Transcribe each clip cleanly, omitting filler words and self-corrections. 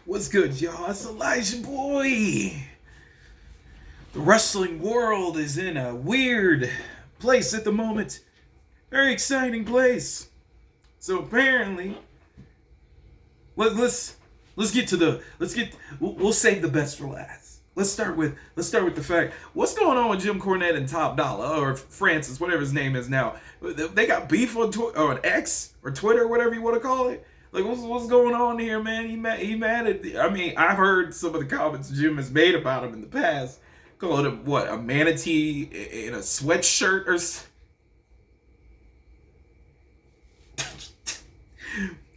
What's good, y'all? It's Elijah Boy. The wrestling world is in a weird place at the moment. Very exciting place. So apparently, let's get to the we'll save the best for last. Let's start with the fact. What's going on with Jim Cornette and Top Dolla or Francis, whatever his name is now? They got beef on on X or Twitter, whatever you want to call it. Like, what's going on here, man? He mad at. I mean, I've heard some of the comments Jim has made about him in the past, calling him what, a manatee in a sweatshirt or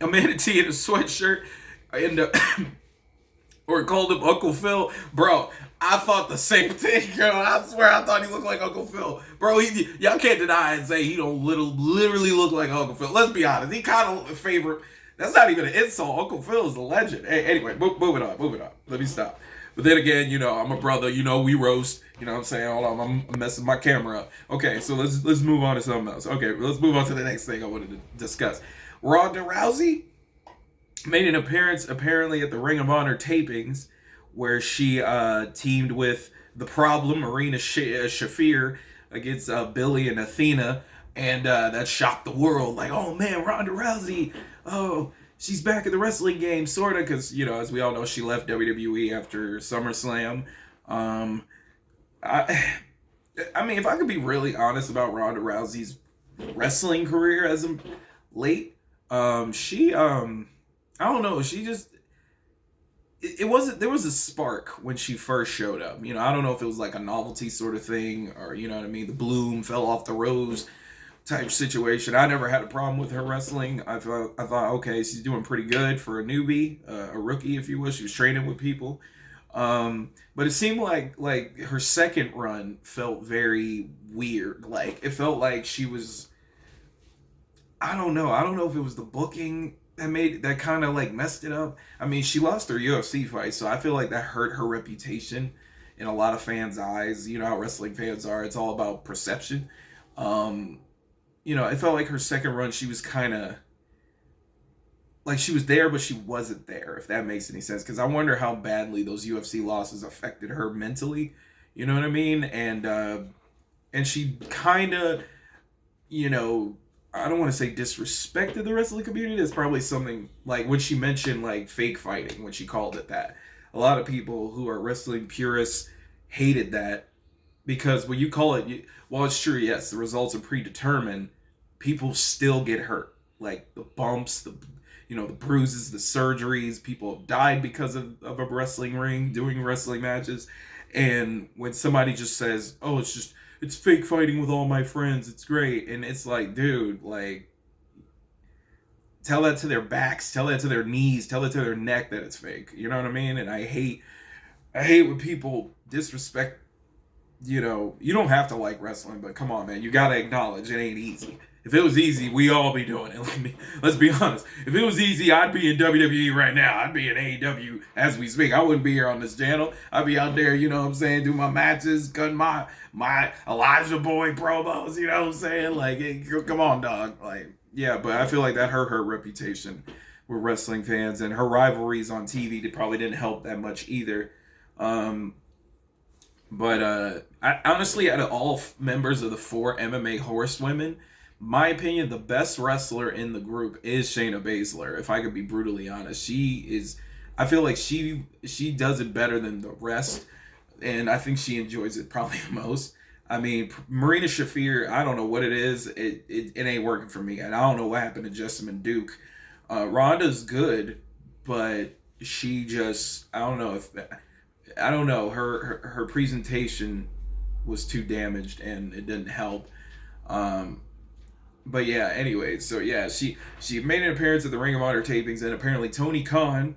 a manatee in a sweatshirt, and or called him Uncle Phil, bro. I thought the same thing, girl. I swear, I thought he looked like Uncle Phil, bro. Y'all can't deny and say he don't literally look like Uncle Phil. Let's be honest, he kind of favorite. That's not even an insult. Uncle Phil is a legend. Hey, anyway, moving on. Let me stop. But then again, I'm a brother. We roast. You know what I'm saying? Hold on, I'm messing my camera up. Okay, so let's move on to something else. Okay, let's move on to the next thing I wanted to discuss. Ronda Rousey made an appearance apparently at the Ring of Honor tapings where she teamed with the Problem, Marina Shafir, against Billy and Athena. And that shocked the world. Like, oh man, Ronda Rousey, oh, she's back in the wrestling game, sort of, because, as we all know, she left WWE after SummerSlam. I mean, if I could be really honest about Ronda Rousey's wrestling career as of late, she, I don't know, she just, it wasn't, there was a spark when she first showed up. I don't know if it was like a novelty sort of thing, or, you know what I mean, the bloom fell off the rose type situation. I never had a problem with her wrestling. I thought, okay, she's doing pretty good for a newbie, a rookie, if you will. She was training with people, but it seemed like her second run felt very weird. Like, it felt like she was, I don't know if it was the booking that kind of like messed it up. I mean, she lost her UFC fight, so I feel like that hurt her reputation in a lot of fans' eyes. You know how wrestling fans are; it's all about perception. It felt like her second run, she was kind of like she was there, but she wasn't there, if that makes any sense. Because I wonder how badly those UFC losses affected her mentally. You know what I mean? And she kind of, I don't want to say disrespected the wrestling community. That's probably something like when she mentioned like fake fighting, when she called it that. A lot of people who are wrestling purists hated that because when you call it, well, it's true, yes, the results are predetermined. People still get hurt, like the bumps, the bruises, the surgeries. People have died because of a wrestling ring, doing wrestling matches. And when somebody just says, "Oh, it's fake fighting with all my friends, it's great," and it's like, dude, like, tell that to their backs, tell that to their knees, tell it to their neck that it's fake. You know what I mean? And I hate when people disrespect. You don't have to like wrestling, but come on, man, you gotta acknowledge it ain't easy. If it was easy, we all be doing it. Let's be honest. If it was easy, I'd be in WWE right now. I'd be in AEW as we speak. I wouldn't be here on this channel. I'd be out there, you know what I'm saying, do my matches, cutting my Elijah Boy promos, you know what I'm saying? Like, hey, come on, dog. Like, yeah, but I feel like that hurt her reputation with wrestling fans, and her rivalries on TV probably didn't help that much either. But I honestly, out of all members of the 4 MMA horsewomen, my opinion, the best wrestler in the group is Shayna Baszler. If I could be brutally honest, she is. I feel like she does it better than the rest, and I think she enjoys it probably the most. I mean, Marina Shafir, I don't know what it is. It ain't working for me, and I don't know what happened to Jessamine Duke. Ronda's good, but she just, I don't know. Her presentation was too damaged, and it didn't help. But yeah, anyway, so yeah, she made an appearance at the Ring of Honor tapings, and apparently Tony Khan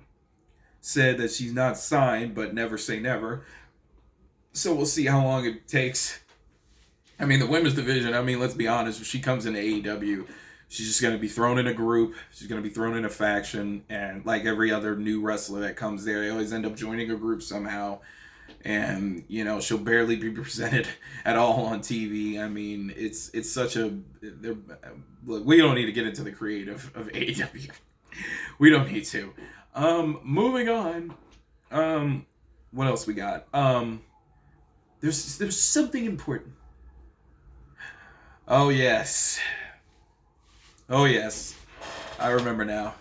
said that she's not signed, but never say never. So we'll see how long it takes. I mean, the women's division, I mean, let's be honest, if she comes into AEW, she's just going to be thrown in a group, she's going to be thrown in a faction, and like every other new wrestler that comes there, they always end up joining a group somehow. And she'll barely be presented at all on TV. I mean, it's such a look. We don't need to get into the creative of AEW. We don't need to. Moving on. What else we got? There's something important. Oh yes. Oh yes. I remember now.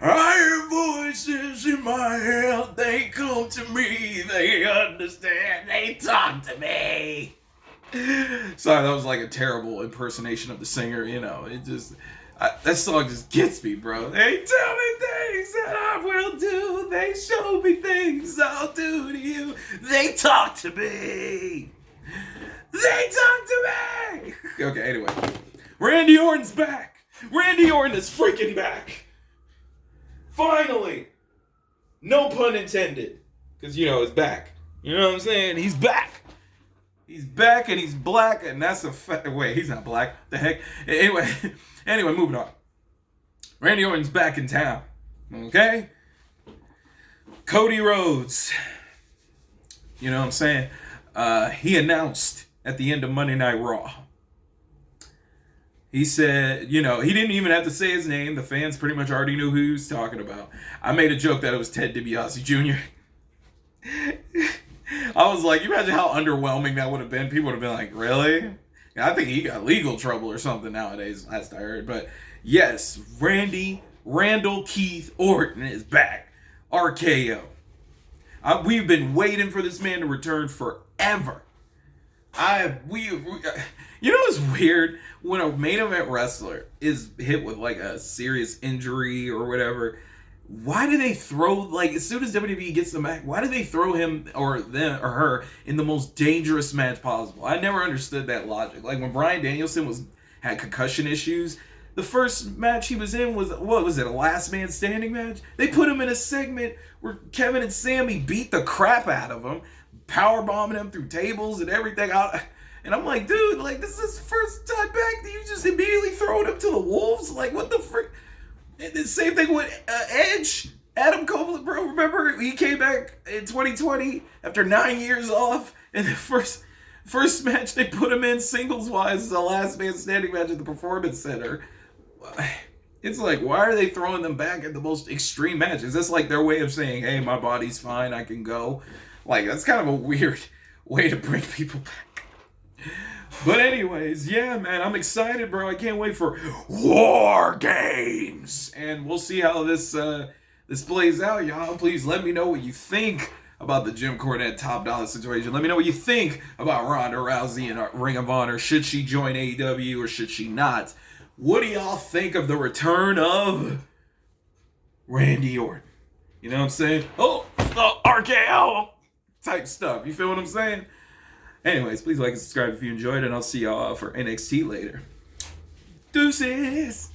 I hear voices in my head. They come to me. They understand. They talk to me. Sorry, that was like a terrible impersonation of the singer. You know, that song just gets me, bro. They tell me things that I will do. They show me things I'll do to you. They talk to me. They talk to me. Okay, anyway, Randy Orton's back. Randy Orton is freaking back. Finally! No pun intended. Because, you know, it's back. You know what I'm saying? He's back. He's back and he's black, and that's a fact. Wait, he's not black. The heck? Anyway, moving on. Randy Orton's back in town. Okay? Cody Rhodes. You know what I'm saying? He announced at the end of Monday Night Raw. He said, you know, he didn't even have to say his name. The fans pretty much already knew who he was talking about. I made a joke that it was Ted DiBiase Jr. I was like, you imagine how underwhelming that would have been? People would have been like, really? I think he got legal trouble or something nowadays, last I heard. But yes, Randall Keith Orton is back. RKO. We've been waiting for this man to return forever. You know what's weird? When a main event wrestler is hit with like a serious injury or whatever, why do they throw, like, as soon as WWE gets them back, why do they throw him or them or her in the most dangerous match possible? I never understood that logic. Like when Bryan Danielson had concussion issues, the first match he was in was, what was it, a last man standing match? They put him in a segment where Kevin and Sammy beat the crap out of him, power bombing him through tables and everything. And I'm like, dude, like, this is his first time back. You just immediately throwing him to the wolves? Like, what the frick? And the same thing with Edge. Adam Copeland, bro. Remember, he came back in 2020 after 9 years off. And the first match they put him in singles-wise is a last man standing match at the Performance Center. It's like, why are they throwing them back at the most extreme matches? That's like their way of saying, hey, my body's fine, I can go. Like, that's kind of a weird way to bring people back. But anyways, yeah, man, I'm excited, bro. I can't wait for War Games. And we'll see how this plays out, y'all. Please let me know what you think about the Jim Cornette Top Dollar situation. Let me know what you think about Ronda Rousey and Ring of Honor. Should she join AEW or should she not? What do y'all think of the return of Randy Orton? You know what I'm saying? Oh, RKO type stuff. You feel what I'm saying? Anyways, please like and subscribe if you enjoyed, and I'll see y'all for NXT later. Deuces!